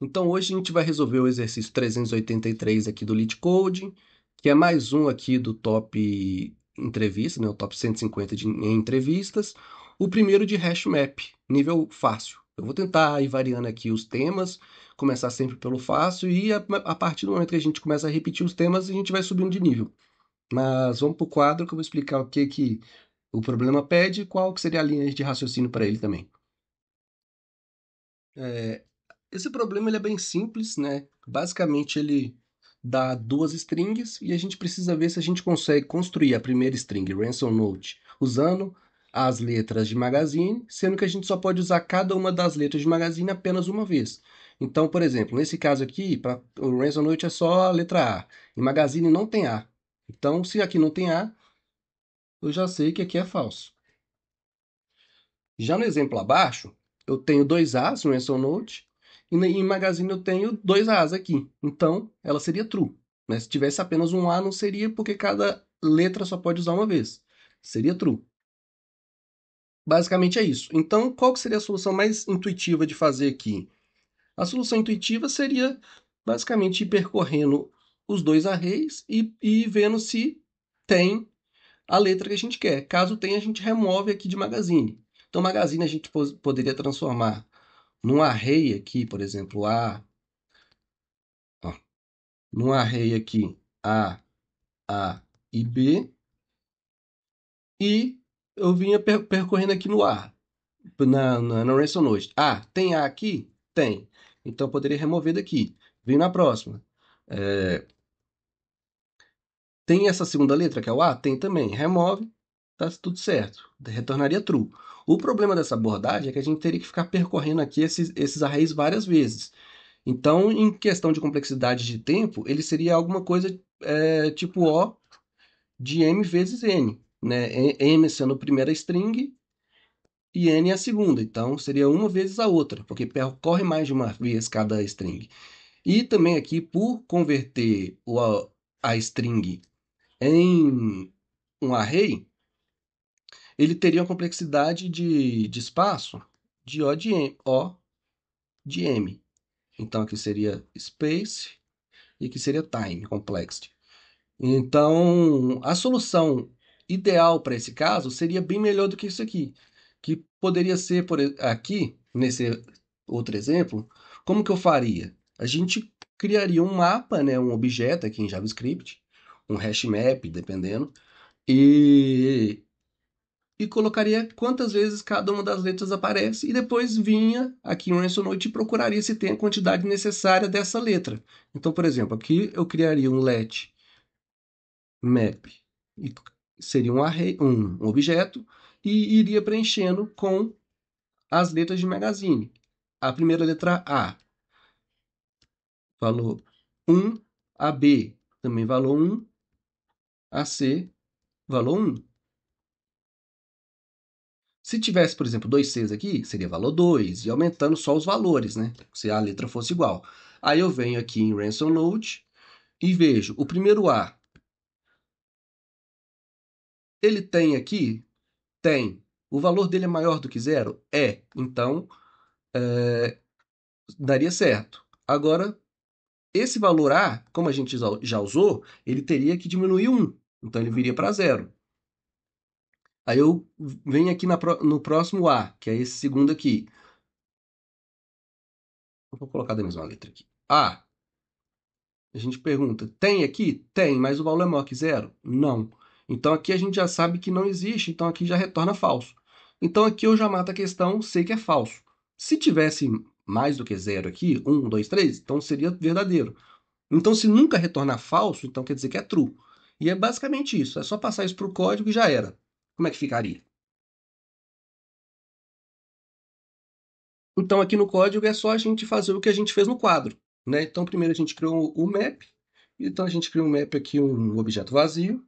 Então hoje a gente vai resolver o exercício 383 aqui do LeetCode, que é mais um aqui do top entrevista, né, o top 150 em entrevistas. O primeiro de hash map, nível fácil. Eu vou tentar ir variando aqui os temas, começar sempre pelo fácil e a partir do momento que a gente começa a repetir os temas, a gente vai subindo de nível. Mas vamos para o quadro que eu vou explicar o que o problema pede e qual que seria a linha de raciocínio para ele também. É, esse problema ele é bem simples, né? Basicamente ele dá duas strings e a gente precisa ver se a gente consegue construir a primeira string, ransom note, usando as letras de Magazine, sendo que a gente só pode usar cada uma das letras de Magazine apenas uma vez. Então, por exemplo, nesse caso aqui, o ransom note é só a letra A, e Magazine não tem A. Então, se aqui não tem A, eu já sei que aqui é falso. Já no exemplo abaixo, eu tenho dois As no Answer Note, e em Magazine eu tenho dois As aqui. Então, ela seria true. Né? Se tivesse apenas um A, não seria, porque cada letra só pode usar uma vez. Seria true. Basicamente é isso. Então, qual que seria a solução mais intuitiva de fazer aqui? A solução intuitiva seria, basicamente, ir percorrendo os dois arrays e vendo se tem a letra que a gente quer. Caso tenha, a gente remove aqui de Magazine. Então, Magazine a gente poderia transformar num array aqui, por exemplo, ó, num array aqui A e B, e eu vinha percorrendo aqui no A, na ransom note. Ah, tem A aqui? Tem. Então eu poderia remover daqui. Vim na próxima. É, tem essa segunda letra, que é o A? Tem também. Remove, tá tudo certo. Retornaria true. O problema dessa abordagem é que a gente teria que ficar percorrendo aqui esses arrays várias vezes. Então, em questão de complexidade de tempo, ele seria alguma coisa tipo O de M vezes N, né? M sendo a primeira string e N a segunda. Então, seria uma vezes a outra, porque percorre mais de uma vez cada string. E também aqui, por converter a string em um array, ele teria uma complexidade de espaço de O de M. Então, aqui seria space e aqui seria time, complexity. Então, a solução ideal para esse caso seria bem melhor do que isso aqui, que poderia ser aqui, nesse outro exemplo, como que eu faria? A gente criaria um mapa, né, um objeto aqui em JavaScript, um hash map, dependendo, e, e colocaria quantas vezes cada uma das letras aparece, e depois vinha aqui em Ransom Note e procuraria se tem a quantidade necessária dessa letra. Então, por exemplo, aqui eu criaria um let map. E seria um array, um objeto, e iria preenchendo com as letras de Magazine. A primeira letra A, valor 1, a B também valor 1, a C, valor 1. Se tivesse, por exemplo, dois Cs aqui, seria valor 2, e aumentando só os valores, né? Se a letra fosse igual. Aí eu venho aqui em Ransom Note e vejo o primeiro A. Ele tem aqui? Tem. O valor dele é maior do que zero? É. Então, daria certo. Agora, esse valor A, como a gente já usou, ele teria que diminuir 1. Então, ele viria para zero. Aí eu venho aqui no próximo A, que é esse segundo aqui. Eu vou colocar da mesma letra aqui. A. A gente pergunta, tem aqui? Tem, mas o valor é maior que zero? Não. Então, aqui a gente já sabe que não existe, então aqui já retorna falso. Então, aqui eu já mato a questão, sei que é falso. Se tivesse mais do que zero aqui, 1, 2, 3, então seria verdadeiro. Então, se nunca retornar falso, então quer dizer que é true. E é basicamente isso. É só passar isso para o código e já era. Como é que ficaria? Então, aqui no código é só a gente fazer o que a gente fez no quadro. Né? Então, primeiro a gente criou o map. Então, a gente cria um map aqui, um objeto vazio.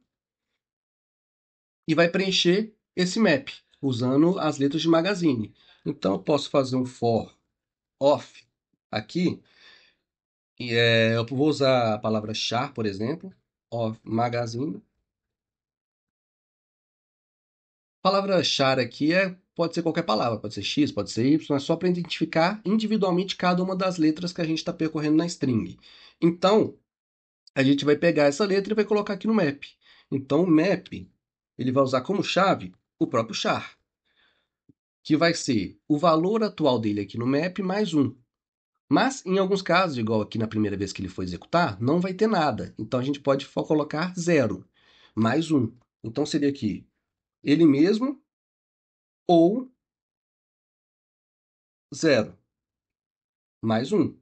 E vai preencher esse map, usando as letras de Magazine. Então, eu posso fazer um for off aqui. Eu vou usar a palavra char, por exemplo. Of Magazine. A palavra char aqui é pode ser qualquer palavra, pode ser X, pode ser Y, é só para identificar individualmente cada uma das letras que a gente está percorrendo na string. Então, a gente vai pegar essa letra e vai colocar aqui no map. Então, o map, ele vai usar como chave o próprio char, que vai ser o valor atual dele aqui no map mais um. Mas, em alguns casos, igual aqui na primeira vez que ele for executar, não vai ter nada. Então, a gente pode colocar zero, mais um. Então, seria aqui ele mesmo ou zero, mais um.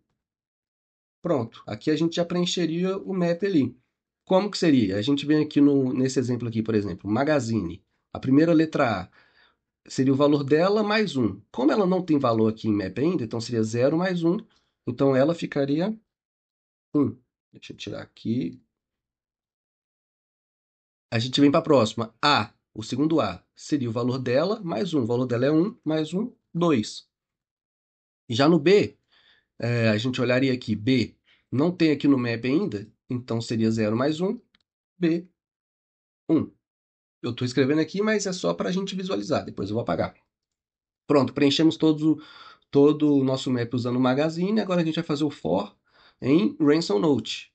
Pronto. Aqui a gente já preencheria o map ali. Como que seria? A gente vem aqui nesse exemplo aqui, por exemplo, Magazine. A primeira letra A seria o valor dela mais um. Como ela não tem valor aqui em map ainda, então seria zero mais um. Então ela ficaria um. Deixa eu tirar aqui. A gente vem para a próxima. A, o segundo A, seria o valor dela mais um. O valor dela é um mais um, 2. Já no B, a gente olharia aqui. B não tem aqui no map ainda, então seria zero mais um, B, 1. Eu estou escrevendo aqui, mas é só para a gente visualizar. Depois eu vou apagar. Pronto, preenchemos todo o nosso map usando o Magazine. Agora a gente vai fazer o for em ransom note,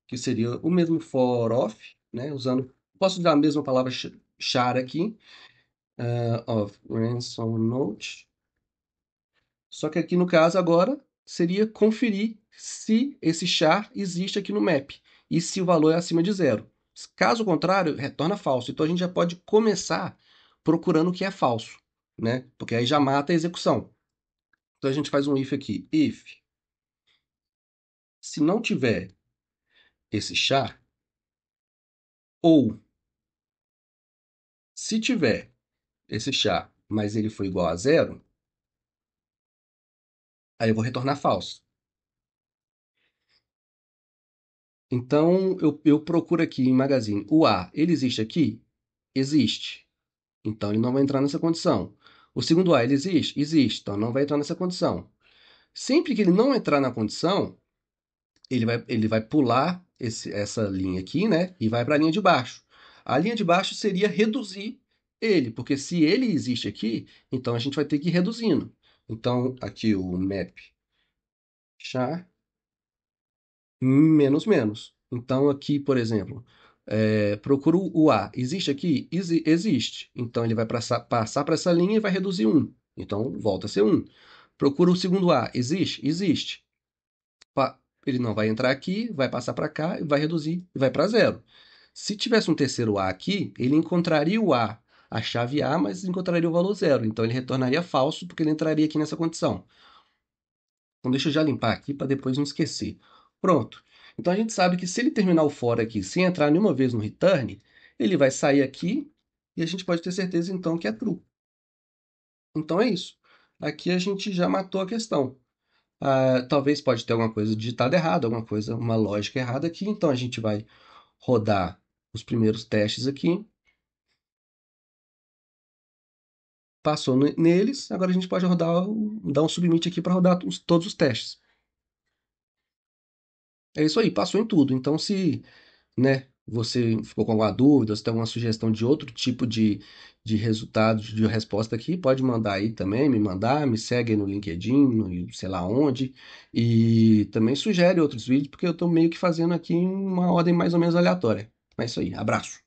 que seria o mesmo for of, né? Usando, posso usar a mesma palavra char aqui, of ransom note. Só que aqui no caso agora seria conferir se esse char existe aqui no map e se o valor é acima de zero. Caso contrário, retorna falso. Então a gente já pode começar procurando o que é falso, né? Porque aí já mata a execução. Então a gente faz um if aqui. If, se não tiver esse char, ou se tiver esse char, mas ele for igual a zero, aí eu vou retornar falso. Então eu procuro aqui em Magazine. O A, ele existe aqui? Existe. Então ele não vai entrar nessa condição. O segundo A, ele existe? Existe. Então não vai entrar nessa condição. Sempre que ele não entrar na condição, ele vai pular essa linha aqui, né? E vai para a linha de baixo. A linha de baixo seria reduzir ele, porque se ele existe aqui, então a gente vai ter que ir reduzindo. Então, aqui o map char menos menos. Então, aqui, por exemplo, procuro o A. Existe aqui? Existe. Então, ele vai passar para essa linha e vai reduzir um. Então, volta a ser um. Procura o segundo A. Existe? Existe. Ele não vai entrar aqui, vai passar para cá, vai reduzir e vai para zero. Se tivesse um terceiro A aqui, ele encontraria o A, a chave A, mas encontraria o valor zero. Então, ele retornaria falso, porque ele entraria aqui nessa condição. Então, deixa eu já limpar aqui para depois não esquecer. Pronto. Então, a gente sabe que se ele terminar o for aqui sem entrar nenhuma vez no return, ele vai sair aqui e a gente pode ter certeza, então, que é true. Então, é isso. Aqui a gente já matou a questão. Talvez pode ter alguma coisa digitada errada, alguma coisa, uma lógica errada aqui. Então, a gente vai rodar os primeiros testes aqui. Passou neles, agora a gente pode dar um submit aqui para rodar todos os testes. É isso aí, passou em tudo. Então, se, né, você ficou com alguma dúvida, se tem alguma sugestão de outro tipo de resultado, de resposta aqui, pode mandar aí também, me mandar, me segue aí no LinkedIn, no sei lá onde, e também sugere outros vídeos, porque eu estou meio que fazendo aqui uma ordem mais ou menos aleatória. É isso aí, abraço.